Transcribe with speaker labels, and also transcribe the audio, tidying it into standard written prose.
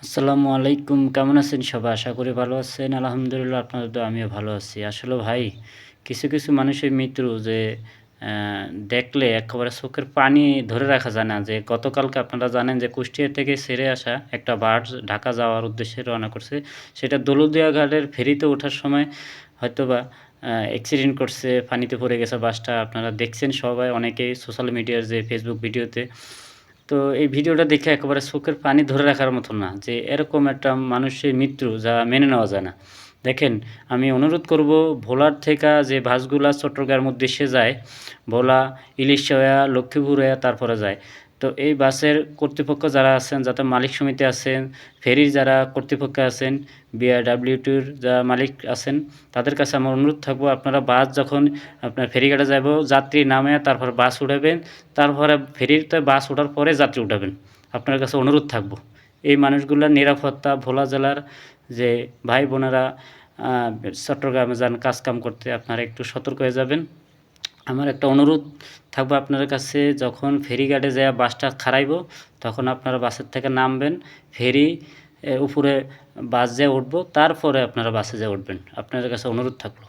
Speaker 1: আসসালামু আলাইকুম। কেমন আছেন সবাই? আশা করি ভালো আছেন। আলহামদুলিল্লাহ আপনাদের দোয়ায় আমিও ভালো আছি। আসলে ভাই কিছু মানুষের মৃত্যু যে অ্যা দেখলে একেবারে চোখের পানি ধরে রাখা যায় না। যে গতকালকে আপনারা জানেন যে কুষ্টিয়া থেকে ছেড়ে আসা একটা বাস ঢাকা যাওয়ার উদ্দেশ্যে রওনা করছে। সেটা দৌলতদিয়া ঘাটের ফেরিতে ওঠার সময় হয়তোবা অ্যাক্সিডেন্ট করছে, পানিতে পড়ে গেছে বাসটা। আপনারা দেখছেন সবাই অনেকেই সোশ্যাল মিডিয়ার যে Facebook ভিডিওতে। তো এই ভিডিওটা দেখে একেবারে চোখের পানি ধরে রাখার মতো না যে এরকম একটা মানুষের মৃত্যু যা মেনে নেওয়া যায় না। দেখেন আমি অনুরোধ করব ভোলার থেকে যে বাসগুলা চট্টগ্রামের উদ্দেশ্যে যায়, ভোলা, ইলিশা হইয়া, লক্ষ্মীপুর হইয়া তারপরে যায়। তো এই বাসের কর্তৃপক্ষ যারা আছেন, যাতে মালিক সমিতি আছেন, ফেরির যারা কর্তৃপক্ষ আছেন, বিআরডব্লিউটির যারা মালিক আছেন, তাদের কাছে আমার অনুরোধ থাকবো আপনারা বাস যখন আপনার ফেরিঘাটে যাইব, যাত্রী নামে তারপর বাস উঠাবেন। তারপরে ফেরিতে বাস ওঠার পরে যাত্রী উঠাবেন। আপনার কাছে অনুরোধ থাকবো। এই মানুষগুলার নিরাপত্তা ভোলা জেলার যে ভাই বোনেরা আ চট্টগ্রামে যান কাজ-কাম করতে আপনারা একটু সতর্ক হয়ে যাবেন। আমার একটা অনুরোধ থাকবে আপনাদের কাছে যখন ফেরিঘাটে যাইয়া বাসটা খাড়াইব, তখন আপনারা বাসের থেকে নামবেন। ফেরি উপরে বাস যেয়ে উঠবো, তারপরে আপনারা বাসে যেয়ে উঠবেন। আপনাদের কাছে অনুরোধ থাকলো।